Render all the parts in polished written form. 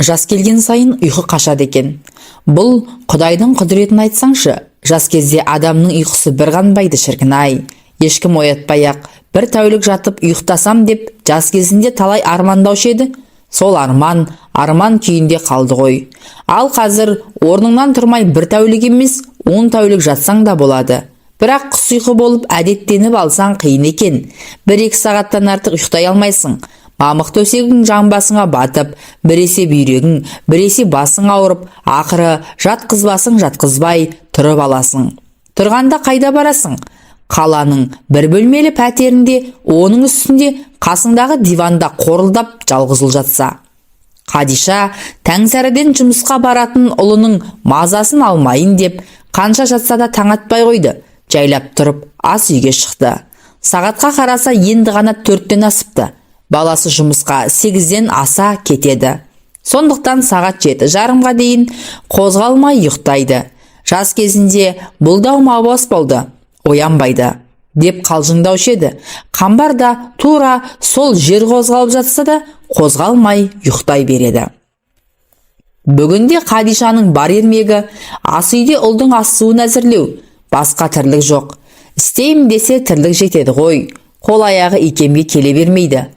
Жас келген сайын ұйқы қашады екен. Бұл Құдайдың құдіретін айтсаңшы, жас кезде адамның ұйқысы бір қанбайды шіркін-ай. Ешкім оятпай-ақ бір тәулік жатып ұйықтасам деп жас кезінде талай армандаушы еді. Сол арман күйінде қалды ғой. Ал қазір орныңнан тұрмай бір тәулік емес, 10 тәулік жатсаң да болады. Бірақ құс ұйқы болып әдеттеніп алсаң қиын екен. 1-2 сағаттан артық ұйықтай алмайсың. Мамық төсегің жамбасыңа батып, біресе бүйрегің, біресе басың ауырып, ақыры жатқызбай тұрып аласың. Тұрғанда қайда барасың? Қаланың бір бөлмелі пәтерінде, оның үстінде қасыңдағы диванда қорылдап жалғыз жатса. Қадиша таңсәріден жұмысқа баратын ұлының мазасын алмайын деп, қанша жатса да таң атпай қойды. Жайлап тұрып ас үйге шықты. Сағатқа қараса енді ғана 4-тен асыпты. Баласы жұмысқа 8-ден аса кетеді. Сондықтан сағат 7:30-ға дейін қозғалмай ұйықтайды. Жас кезінде бұл да маубас болды, оянбайды деп қалжыңдаушы еді. Қамбар да тура сол жер қозғалып жатса да қозғалмай ұйықтай береді. Бүгінде Қадишаның бар ермегі ас үйде ұлдың ас суын әзірлеу. Басқа тірлік жоқ. Істеймін десе тірлік жетеді ғой. Қол аяғы икемге келе бермейді.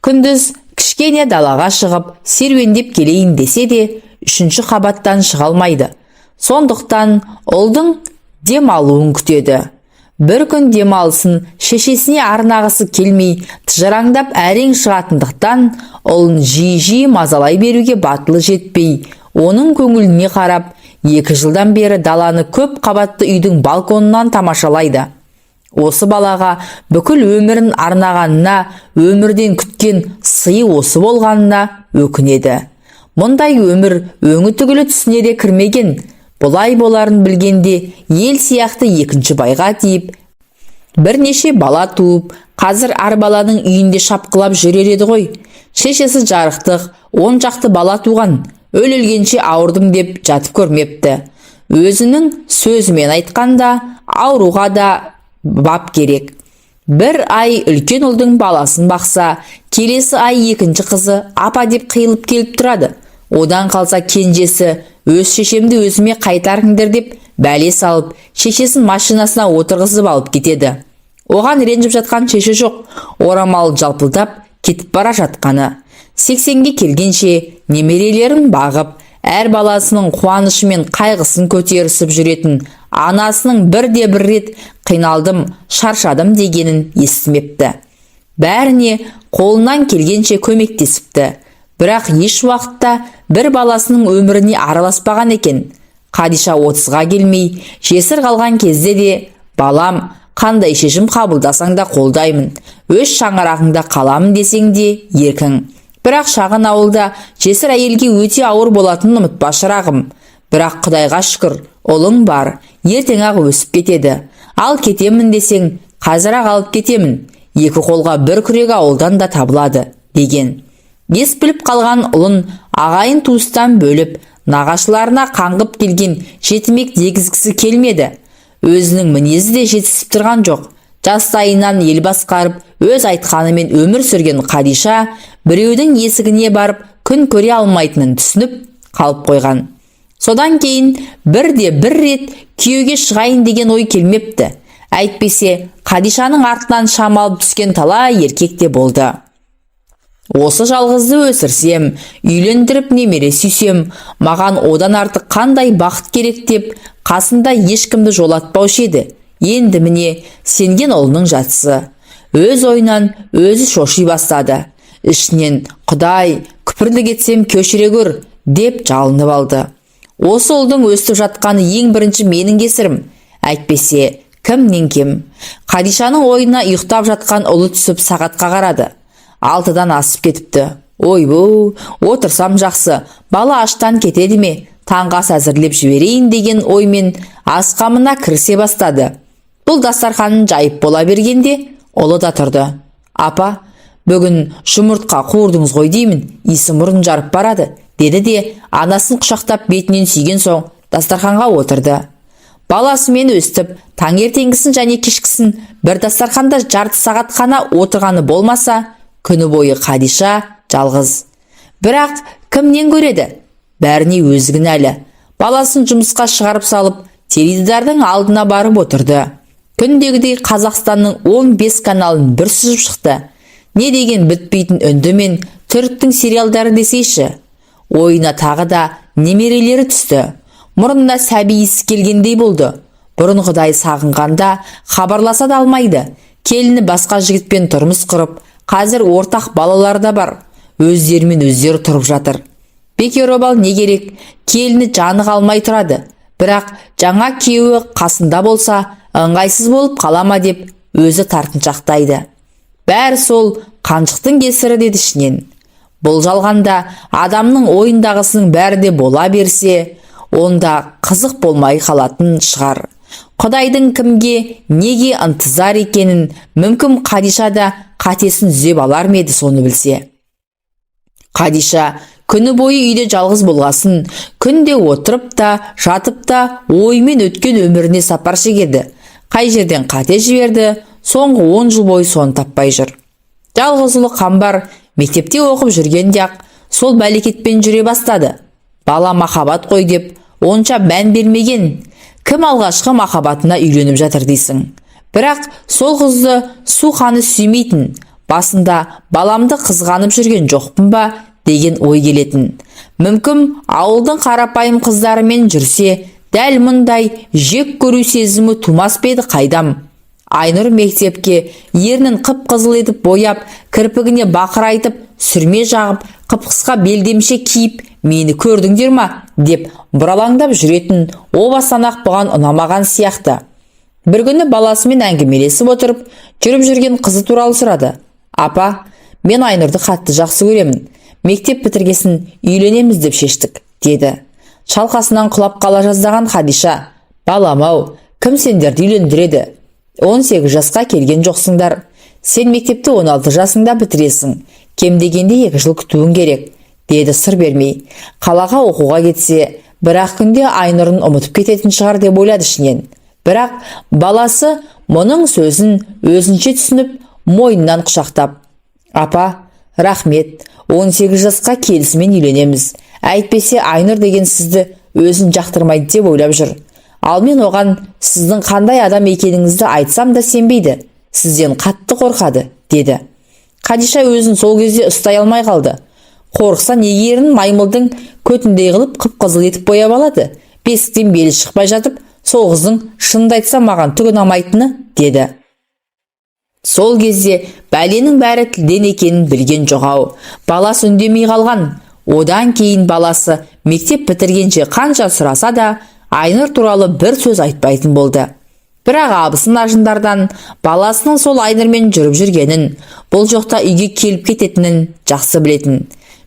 Күндіз кішкене далаға шығып серуендеп келейін десе де 3-ші қабаттан шыға алмайды. Сондықтан ұлдың дем алуын күтеді. Бір күн демалысын шешесіне арнағысы келмей тыжыраңдап әрең шығатындықтан ұлын жиі мазалай беруге батылы жетпей, оның көңіліне қарап 2 жылдан бері даланы көп қабатты үйдің балконынан тамашалайды. Осы балаға бүкіл өмірін арнағанына, өмірден күткен сыйы осы болғанына өкінеді. Мұндай өмір өңі түгілі түсіне де кірмеген. Бұлай боларын білгенде ел сияқты 2-ші байға тиіп, бірнеше бала туып, қазір әр баланың үйінде шапқылап жүрер еді ғой. Шешесі жарықтық, 10 жақты бала туған, өлгенше ауырдым деп жатып көрмепті. Өзінің сөзімен айтқанда, ауруға да бап керек. 1 ай үлкен ұлдың баласын бақса, келесі ай 2-ші қызы апа деп қиылып келіп тұрады. Одан қалса кенжесі, өз шешемді өзіме қайтарыңдар деп бәле салып, шешесін машинасына отырғызып алып кетеді. Оған ренжіп жатқан шеше жоқ, орамал жалпылдап кетіп бара жатқаны. 80-ге келгенше немерелерін бағып, әр баласының қуанышы мен қайғысын көтерісіп жүретін анасының бірде-бір рет қиналдым, шаршадым дегенін естімепті. Бәріне қолынан келгенше көмектесіпті. Бірақ еш уақытта бір баласының өміріне араласпаған екен. Қадиша 30-ға келмей, жесір қалған кезде де, балам, қандай шешім қабылдасаң да қолдаймын, өз шаңырағыңда қаламын десең де еркің. Бірақ шағын ауылда жесір әйелге өте ауыр болатынын ұмытпа шырағым. Бірақ Құдайға шүкір, ұлың бар, ертең-ақ өсіп кетеді. Ал кетемін десең, қазір-ақ алып кетемін. 2 қолға 1 күрек ауылдан да табылады, деген. Ес біліп қалған ұлын ағайын туыстан бөліп, нағашыларына қаңғып келген жетімек дегізгісі келмеді. Өзінің мінезі де жетісіп тұрған жоқ. Жастайынан ел басқарып, өз айтқанымен өмір сүрген Қадиша біреудің есігіне барып күн көре алмайтынын түсініп қалып қойған. Содан кейін бірде-бір рет күйеуге шығайын деген ой келмепті. Әйтпесе Қадишаның артынан шамалып түскен талай еркек те болды. Осы жалғызды өсірсем, үйлендіріп немере сүйсем, маған одан артық қандай бақыт керек деп, қасында ешкімді жолатпаушы еді. Енді міне сенген ұлының жатысы. Өз ойынан өзі шоши бастады. Ішінен, Құдай, күпірлік етсем кешіре көр, деп жалынып алды. Осы ұлдың өстіп жатқаны ең бірінші менің кесірім. Әйтпесе, кімнен кем? Қадишаның ойына ұйықтап жатқан ұлы түсіп сағатқа қарады. 6-дан асып кетіпті. Ойбу, отырсам жақсы, бала аштан кетеді ме? Таңғы ас әзірлеп жіберейін деген оймен асқамына кірісе бастады. Бұл дастарханын жайып бола бергенде ұлы да тұрды. Апа, бүгін жұмыртқа қуырдыңыз ғой деймін, исі мұрын жарып барады, деді де анасын құшақтап бетінен сүйген соң дастарханға отырды. Баласымен өстіп, таңертеңгісін және кешкісін бір дастарханда жарты сағат қана отырғаны болмаса, күні бойы Қадиша жалғыз. Бірақ кімнен көреді? Бәріне өзі кінәлі. Баласын жұмысқа шығарып салып, теледидардың алдына барып отырды. Күндегідей Қазақстанның 15 каналын бір сүзіп шықты. Не деген бітпейтін үндімен түріктің сериалдары десейші. Ойына тағы да немерелері түсті. Мұрнына сәби иісі келгендей болды. Бұрынғыдай сағынғанда хабарласа да алмайды. Келіні басқа жігітпен тұрмыс құрып, қазір ортақ балалары да бар. Өздерімен өздері тұрып жатыр. Бекер обал не керек? Келіні жаны қалмай тұрады. Бірақ жаңа күйеуі қасында болса, ыңғайсыз болып қалама деп өзі тартыншақтайды. Бәрі сол қаншықтың кесірі деді ішінен. Бұл жалғанда адамның ойындағысының бәрі де бола берсе, онда қызық болмай қалатын шығар. Құдайдың кімге, неге ынтызар екенін мүмкін Қадиша да қатесін түзеп алар ма еді соны білсе. Қадиша күні бойы үйде жалғыз болғасын, күнде отырып та, жатып та, оймен өткен өміріне сапар шегеді. Қай жерден қате жіберді, соңғы 10 жыл бойы соны таппай жүр. Жалғыз ұлы қамбар мектепте оқып жүргенде-ақ сол бәлекетпен жүре бастады. Бала махаббат қой деп онша мән бермеген. Кім алғашқы махаббатына үйленіп жатыр дейсің? Бірақ сол қызды су қаны сүймейтін, басында баламды қызғанып жүрген жоқпын ба деген ой келетін. Мүмкін ауылдың қарапайым қыздарымен жүрсе, дәл мұндай жек көру сезімі тумас па еді қайдам. Айнұр мектепке ернін қып-қызыл етіп бояп, кірпігіне бақырайтып, сүрме жағып, қып-қысқа белдемше киіп, мені көрдіңдер ма деп бұралаңдап жүретін о бастан-ақ бұған ұнамаған сияқты. Бір күні баласымен әңгімелесіп отырып, жүріп жүрген қызы туралы сұрады. Апа, мен Айнұрды қатты жақсы көремін. Мектеп бітіргесін үйленеміз деп шештік, деді. Шалқасынан құлап қала жаздаған Қадиша. Балам-ау, кім сендерді үйлендіреді? 18 жасқа келген жоқсыңдар. Сен мектепті 16 жасыңда бітіресің. Кем дегенде 2 жыл күтуің керек, деді сыр бермей. Қалаға оқуға кетсе, бірақ күнде Айнұрын ұмытып кететін шығар деп ойлады ішінен. Бірақ баласы мұның сөзін өзінше түсініп, мойнынан құшақтап. Апа, рахмет, 18 жасқа келісімен үйленеміз. Әйтпесе Айнұр деген сізді өзін жақтырмайды деп ойлап жүр. Ал мен оған сіздің қандай адам екеніңізді айтсам да сенбейді. Сізден қатты қорқады, деді. Қадиша өзін сол кезде ұстай алмай қалды. Қорықса неге ерін маймылдың көтіндей қылып қып-қызыл етіп бояп алады? Бесіктен белі шықпай жатып, сол қыздың шынымды айтса маған түк ұнамайтыны, деді. Сол кезде бәленің бәрі тілден екенін білген жоқ-ау. Баласы үндемей қалған. Одан кейін баласы мектеп бітіргенше қанша сұраса да Айнұр туралы бір сөз айтпайтын болды. Бірақ абысын ажындардан баласының сол Айнұрмен жүріп жүргенін, бұл жоқта үйге келіп кететінін жақсы білетін.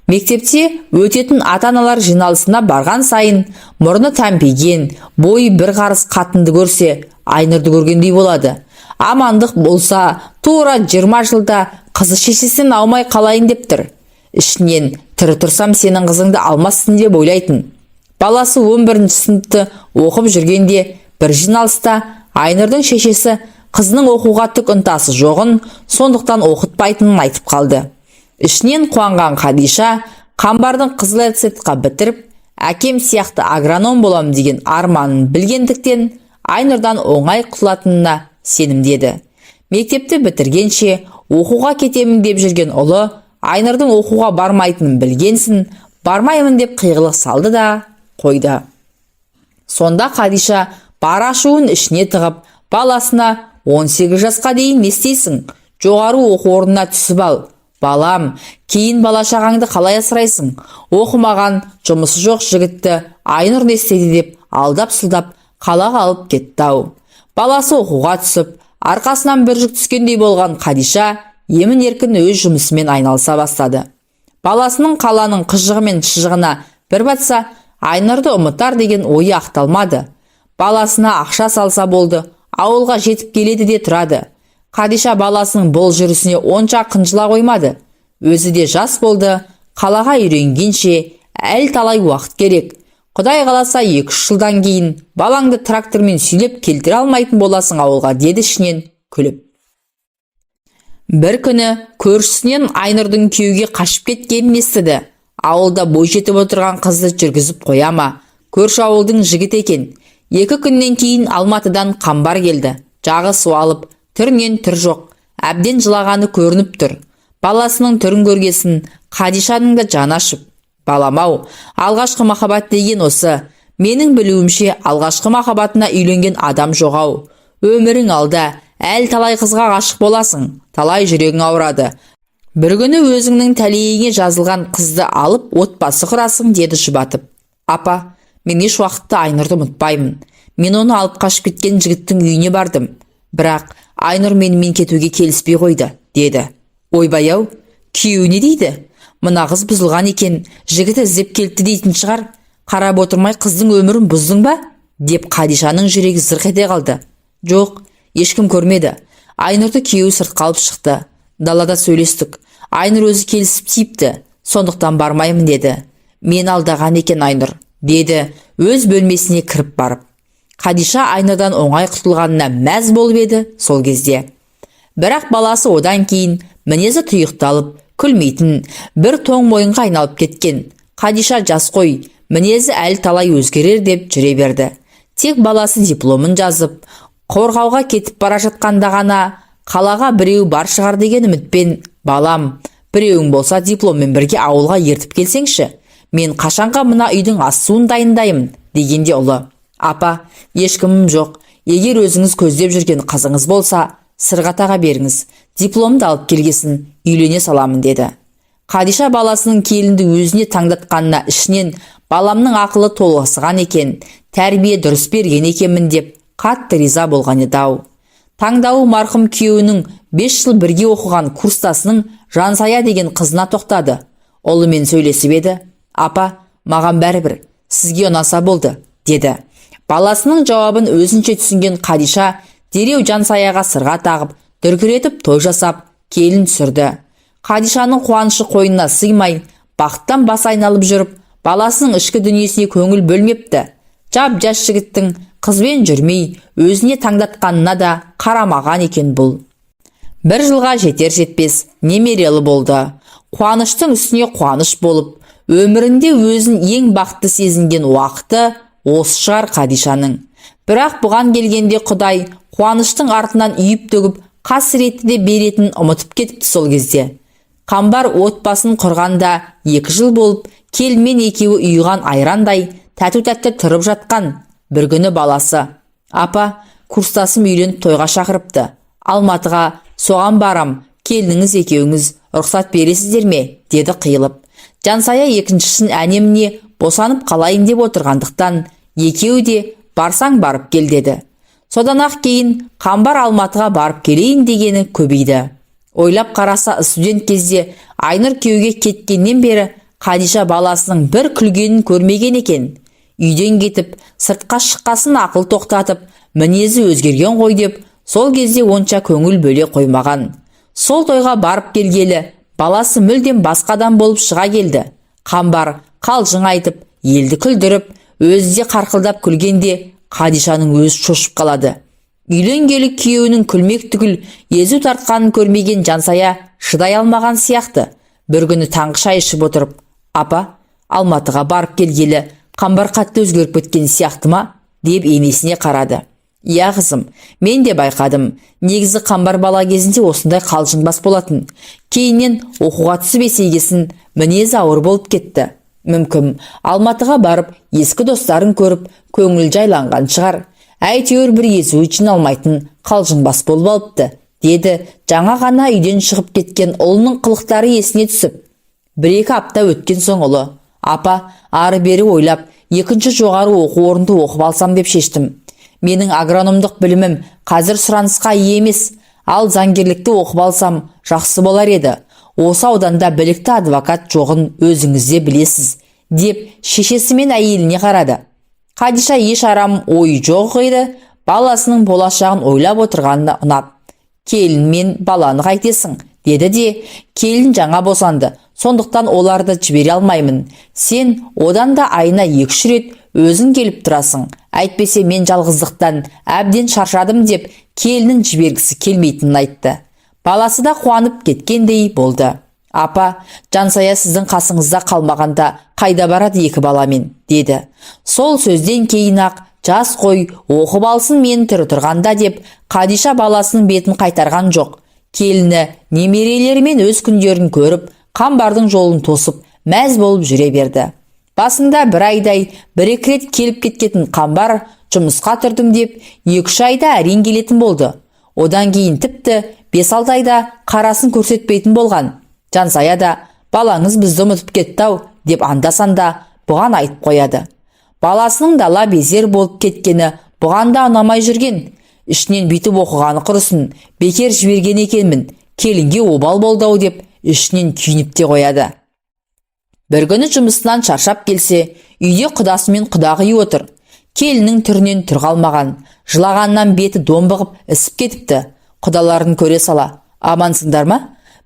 Мектепте өтетін ата-аналар жиналысына барған сайын мұрны тәмпиген, бойы бір қарыс қатынды көрсе, Айнұрды көргендей болады. Амандық болса, тура 20 жылда қызы шешесінен аумай қалайын деп тұр. Ішінен тірі тұрсам сенің қызыңды алмасын деп ойлайтын. Баласы 11-ші сыныпты оқып жүргенде бір жиналыста Айнұрдың шешесі қызының оқуға түк ынтасы жоғын, сондықтан оқытпайтынын айтып қалды. Ішінен қуанған Қадиша қамбардың қызыл аттестатқа бітіріп, әкем сияқты агроном болам деген арманын білгендіктен Айнұрдан оңай құтылатынына сенімдеді. Мектепті бітіргенше оқуға кетемін деп жүрген ұлы Айнұрдың оқуға бармайтынын білгенсін, бармаймын деп қиғылық салды да қойды. Сонда Қадиша бар ашуын ішіне тығып, баласына 18 жасқа дейін не істейсің? Жоғары оқу орнына түсіп ал. Балам, кейін бала-шағаңды қалай асырайсың? Оқымаған, жұмысы жоқ жігітті Айнұр не істейді деп алдап-сылдап қалаға алып кетті-ау. Баласы оқуға түсіп, арқасынан бір жүк түскендей болған Қадиша емін-еркін өз жұмысымен айналыса бастады. Баласының қаланың қыжығы мен шыжығына бір батса, Айнұрды ұмытар деген ойы ақталмады. Баласына ақша салса болды, ауылға жетіп келеді де тұрады. Қадиша баласының бұл жүрісіне онша қынжыла қоймады. Өзі де жас болды, қалаға үйренгенше әл талай уақыт керек. Құдай қаласа 2-3 жылдан кейін балаңды трактормен сүйлеп келтіре алмайтын боласың ауылға, деді ішінен күліп. Бір күні көршісінен Айнұрдың күйеуге қашып кеткенін естіді. Ауылда бой жетіп отырған қызды жүргізіп қоя ма? Көрші ауылдың жігіт екен. 2 күннен кейін Алматыдан Қамбар келді. Жағы суалып, түрінен түр жоқ. Әбден жылағаны көрініп тұр. Баласының түрін көргесін Қадишаның да жаны ашып. Балам-ау, алғашқы махаббат деген осы. Менің білуімше алғашқы махаббатына үйленген адам жоқ-ау. Өмірің алда, әл талай қызға ғашық боласың, талай жүрегің ауырады. Бір күні өзіңнің тәлейіңе жазылған қызды алып отбасы құрасың, деді жұбатып. Апа, мен еш уақытта Айнұрды ұмытпаймын. Мен оны алып қашып кеткен жігіттің үйіне бардым. Бірақ Айнұр менімен кетуге келіспей қойды, деді. Ойбай-ау, күйеуі не дейді? Мына қыз бұзылған екен, жігіті іздеп келді дейтін шығар. Қарап отырмай қыздың өмірін бұздың ба? Деп Қадишаның жүрегі зырқ ете қалды. Жоқ, ешкім көрмеді. Айнұрды күйеуі сыртқа алып шықты. Далада сөйлестік. Айнұр өзі келісіп тиіпті. Сондықтан бармаймын деді. Мен алдаған екен Айнұр, деді өз бөлмесіне кіріп барып. Қадиша Айнұрдан оңай құтылғанына мәз болып еді сол кезде. Бірақ баласы одан кейін мінезі тұйықталып, күлмейтін, бір тоң мойынға айналып кеткен. Қадиша жас қой, мінезі әлі талай өзгерер деп жүре берді. Тек баласы дипломын жазып, қорғауға кетіп бара жатқанда ғана қалаға біреу бар шығар деген үмітпен, балам, біреуің болса дипломмен бірге ауылға ертіп келсеңші. Мен қашанға мына үйдің ас-суын дайындаймын, дегенде ұлы. Апа, ешкімім жоқ. Егер өзіңіз көздеп жүрген қызыңыз болса, Сырғатаға беріңіз. Дипломды алып келгесін, үйлене саламын, деді. Қадиша баласының келінді өзіне таңдатқанына ішінен баламның ақылы толығысыған екен, тәрбие дұрыс берген екенмін деп қатты риза болған еді-ау. Таңдауы марқұм күйеуінің 5 жыл бірге оқыған курстасының Жансая деген қызына тоқтады. Ұлымен сөйлесіп еді. Апа, маған бәрібір, сізге ұнаса болды, деді. Баласының жауабын өзінше түсінген Қадиша дереу Жансаяға сырға тағып, дүркіретіп той жасап, келін түсірді. Қадишаның қуанышы қойнына сыймай, бақыттан бас айналып жүріп, баласының ішкі дүниесіне көңіл бөлмепті. Жап-жас жігіттің қызбен жүрмей, өзіне таңдатқанына да қарамаған екен бұл. 1 жылға жетер-жетпес немерелі болды. Қуаныштың үстіне қуаныш болып, өмірінде өзін ең бақытты сезінген уақыты осы шығар Қадишаның. Бірақ бұған келгенде Құдай қуаныштың артынан үйіп төгіп, қасіретті де беретін ұмытып кетіпті сол кезде. Қамбар отбасын құрғанда 2 жыл болып, келінмен екеуі үйған айрандай тәту-тәтті тұрып жатқан. Бір күні баласы: апа, курстасым үйленіп тойға шақырыпты. Алматыға соған барам, келініңіз екеуіңіз рұқсат бересіздер ме? Деді қиылып. Жансая екіншісін әнеміне босанып қалайын деп отырғандықтан, екеуі де барсаң барып кел деді. Содан ақ кейін Қамбар Алматыға барып келейін дегені көбейді. Ойлап қараса, студент кезде Айнұр күйеуге кеткеннен бері Қадиша баласының бір күлгенін көрмеген екен. Үйден кетіп, сыртқа шыққасын ақыл тоқтатып, мінезі өзгерген ғой деп, сол кезде онша көңіл бөле қоймаған. Сол тойға барып келгелі, баласы мүлдем басқадан болып шыға келді. Қамбар қалжың айтып, елді күлдіріп, өзі де қарқылдап күлгенде Қадишаның өзі шошып қалады. Үйленгелі күйеуінің күлмек түгіл езу тартқанын көрмеген Жансая шыдай алмаған сияқты. Бір күні таңғы шай ішіп отырып: апа, Алматыға барып келгелі Қамбар қатты өзгеріп кеткен сияқты ма? Деп енесіне қарады. Иә қызым, мен де байқадым. Негізі Қамбар бала кезінде осындай қалжыңбас болатын. Кейіннен оқуға түсіп есейгесін мінезі ауыр болып кетті. Мүмкін Алматыға барып ескі достарын көріп көңіл жайланған шығар. Әйтеуір бір езуі жиналмайтын қалжыңбас болып алыпты, деді жаңа ғана үйден шығып кеткен ұлының қылықтары есіне түсіп. 1-2 апта өткен соң ұлы: апа, ары-бері ойлап, 2-ші жоғары оқу орнында оқып алсам деп шештім. Менің агрономдық білімім қазір сұранысқа ие емес, ал заңгерлікті оқып алсам жақсы болар еді. Осы ауданда білікті адвокат жоғын өзіңіз де білесіз, деп шешесі мен әйеліне қарады. Қадиша еш арам ойы жоқ еді, баласының болашағын ойлап отырғанына ұнап. Келін мен баланы қайтесің, деді де, келін жаңа босанды, сондықтан оларды жібере алмаймын. Сен одан да айына 2-3 рет өзің келіп тұрасың. Әйтпесе мен жалғыздықтан әбден шаршадым деп келінін жібергісі келмейтінін айтты. Баласы да қуанып кеткендей болды. Апа, Жансая сіздің қасыңызда қалмағанда қайда барады екі баламен, деді. Сол сөзден кейін-ақ жас қой оқып алсын мен тірі тұрғанда деп Қадиша баласының бетін қайтарған жоқ. Келіні немерелерімен өз күндерін көріп, қамбардың жолын тосып, мәз болып жүре берді. Басында бір айдай бір-екі рет келіп кеткетін қамбар жұмысқа тұрдым деп 2-3 айда әрең келетін болды. Одан кейін тіпті 5-6 айда қарасын көрсетпейтін болған. Жансая да балаңыз бізді ұмытып кетті-ау деп анда-санда бұған айтып қояды. Баласының дала безер болып кеткені бұған да ұнамай жүрген. Ішінен бүйтіп оқығаны құрысын, бекер жіберген екенмін, келінге обал болды-ау деп ішінен күйініп те қояды. Бір күні жұмысынан шаршап келсе, үйде құдасымен құдағи отыр. Келінің түрінен түр қалмаған, жылағаннан беті домбығып ісіп кетіпті. Құдаларын көре сала, амансыңдар ма?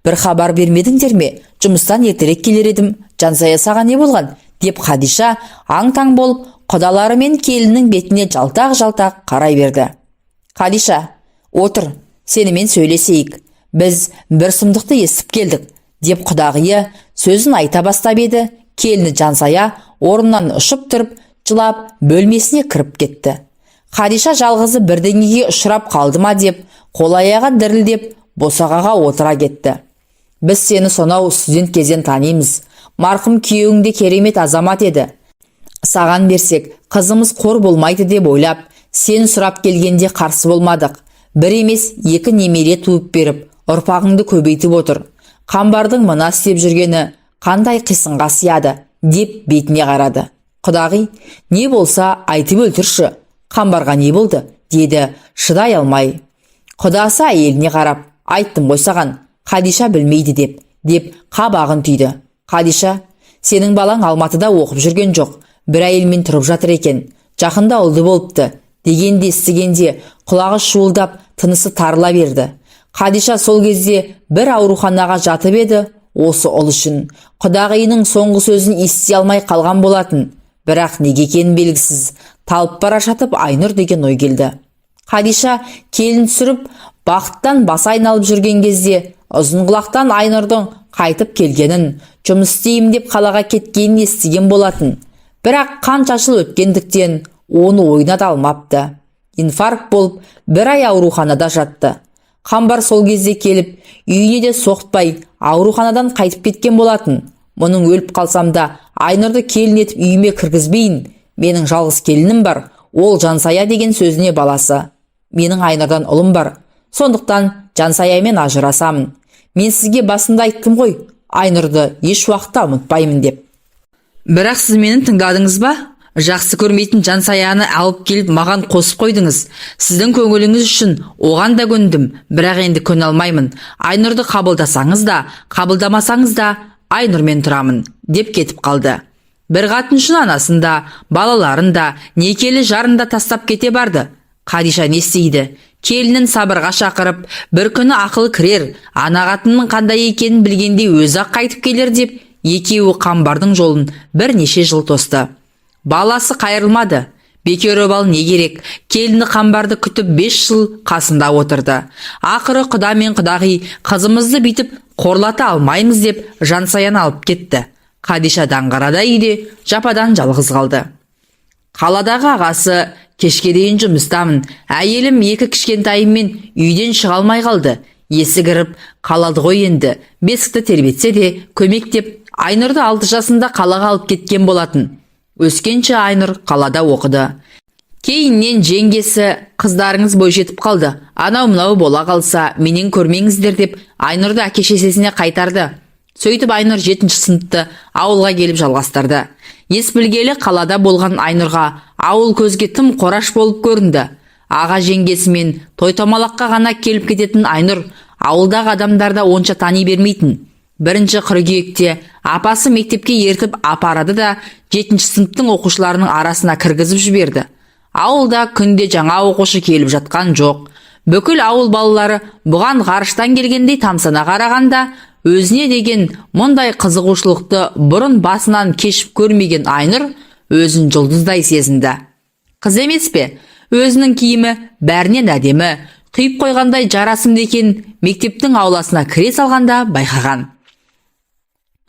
Бір хабар бермедіңдер ме? Жұмыстан ертерек келер едім, Жансая саған не болған? Деп Қадиша аң-таң болып, құдалары мен келінің бетіне жалтақ-жалтақ қарай берді. Қадиша, отыр, сенімен сөйлесейік. Біз бір сұмдықты естіп келдік, деп құдағиы сөзін айта бастап еді. Келіні Жансая орнынан ұшып тұрып, жылап, бөлмесіне кіріп кетті. Қадиша жалғызы бірдеңеге ұшырап қалды ма деп, қол-аяғы дірілдеп, босағаға отыра кетті. Біз сені сонау студент кезден танимыз. Марқұм күйеуіңде керемет азамат еді. Саған берсек, қызымыз қор болмайды деп ойлап, сен сұрап келгенде қарсы болмадық. Бір емес, 2 немере туып беріп, ұрпағыңды көбейтіп отыр. Қамбардың мына істеп жүргені қандай қисынға сияды, деп бетіне қарады. Құдағи, не болса айтып өлтірші. Қамбарға не болды? Деді шыдай алмай. Құдасы әйеліне қарап, айттым ғой саған, Қадиша білмейді деп қабағын түйді. Қадиша, сенің балаң Алматыда оқып жүрген жоқ, бір әйелмен тұрып жатыр екен, жақында ұлды болыпты, дегенде естігенде құлағы шуылдап, тынысы тарыла берді. Қадиша сол кезде бір ауруханаға жатып еді, осы ұл үшін құдағиының соңғы сөзін ести алмай қалған болатын. Бірақ неге екенін белгісіз, талып бара жатып Айнұр деген ой келді. Қадиша келін түсіріп, бақыттан басы айналып жүрген кезде Ұзынқұлақтан Айнұрдың қайтып келгенін, жұмыс істеймін деп қалаға кеткенін естіген болатын. Бірақ қанша жыл өткендіктен оны ойына да алмапты. Инфаркт болып, бір ай ауруханада жатты. Қамбар сол кезде келіп, үйіне де соқтпай, ауруханадан қайтып кеткен болатын. Мұның өліп қалсам да Айнұрды келін етіп үйіме кіргізбейін. Менің жалғыз келінім бар, ол Жансая деген сөзіне баласы. Менің Айнұрдан ұлым бар. Сондықтан Жансаямен ажырасамын. Мен сізге басында айттым ғой, Айнұрды еш уақытта ұмытпаймын деп. Бірақ сіз мені тыңдадыңыз ба? Жақсы көрмейтін Жансаяны алып келіп маған қосып қойдыңыз. Сіздің көңіліңіз үшін оған да көндім, бірақ енді көне алмаймын. Айнұрды қабылдасаңыз да, қабылдамасаңыз да Айнұрмен тұрамын, деп кетіп қалды. Бір қатын үшін анасын да, балаларын да, некелі жарын да тастап кете барды. Қадиша не істейді? Келінін сабырға шақырып, бір күні ақыл кірер, ана қатынның қандай екенін білгенде өзі-ақ қайтып келер деп, екеуі Қамбардың жолын бірнеше жыл тосты. Баласы қайырылмады. Бекер обал не керек? Келіні Қамбарды күтіп 5 жыл қасында отырды. Ақыры құда мен құдағи қызымызды бүйтіп қорлата алмаймыз деп Жансаяны алып кетті. Қадиша даңғарада үйде жападан жалғыз қалды. Қаладағы ағасы, кешке дейін жұмыстамын, әйелім 2 кішкентайыммен үйден шыға алмай қалды. Есі кіріп қалады ғой енді. Бесікті тербетсе де көмектеп, Айнұрды 6 жасында қалаға алып кеткен болатын. Өскенше Айнұр қалада оқыды. Кейіннен жеңгесі, қыздарыңыз бой жетіп қалды, анау мынау бола қалса менен көрмеңіздер деп Айнұрды әке-шешесіне қайтарды. Сөйтіп Айнұр 7-ші сыныпты ауылға келіп жалғастырды. Ес білгелі қалада болған Айнұрға ауыл көзге тым қораш болып көрінді. Аға жеңгесімен той-томалаққа ғана келіп кететін Айнұр ауылдағы адамдарда онша тани бермейтін. 1-ші қыркүйекте апасы мектепке ертіп апарады да 7-ші сыныптың оқушыларының арасына кіргізіп жіберді. Ауылда күнде жаңа оқушы келіп жатқан жоқ. Бүкіл ауыл балалары бұған ғарыштан келгендей тамсана қарағанда, өзіне деген мұндай қызығушылықты бұрын басынан кешіп көрмеген Айнұр өзін жұлдыздай сезінді. Қыз емес пе? Өзінің киімі бәрінен әдемі, құйып қойғандай жарасымды екен мектептің ауласына кіре салғанда байқаған.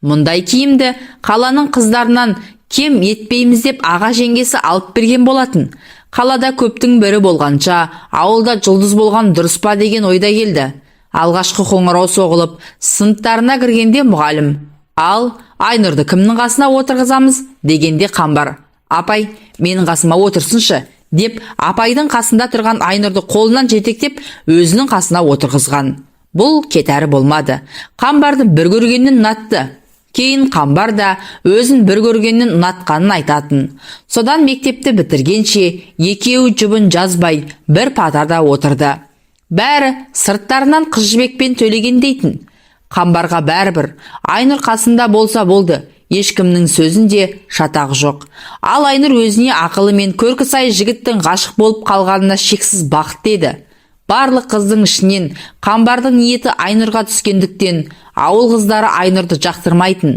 Мұндай киімді қаланың қыздарынан кем етпейміз деп аға жеңгесі алып берген болатын. Қалада көптің бірі болғанша, ауылда жұлдыз болған дұрыс па деген ойда келді. Алғашқы қоңырау соғылып, сыныптарына кіргенде мұғалім: «Ал, Айнұрды кімнің қасына отырғызамыз?» дегенде Қамбар: «Апай, менің қасыма отырсыншы», деп апайдың қасында тұрған Айнұрды қолынан жетектеп өзінің қасына отырғызған. Бұл кетәрі болмады. Қамбарды бір көргеннен ұнатты. Кейін Қамбар да өзін бір көргеннен ұнатқанын айтатын. Содан мектепті бітіргенше екеуі жұбын жазбай бір патарда отырды. Бәрі сырттарынан қыз жібекпен төлеген дейтін. Қамбарға бәрібір, Айнұр қасында болса болды, ешкімнің сөзінде шатағы жоқ. Ал Айнұр өзіне ақылы мен көркі сай жігіттің ғашық болып қалғанына шексіз бақытты еді. Барлық қыздың ішінен Қамбардың ниеті Айнұрға түскендіктен ауыл қыздары Айнұрды жақтырмайтын.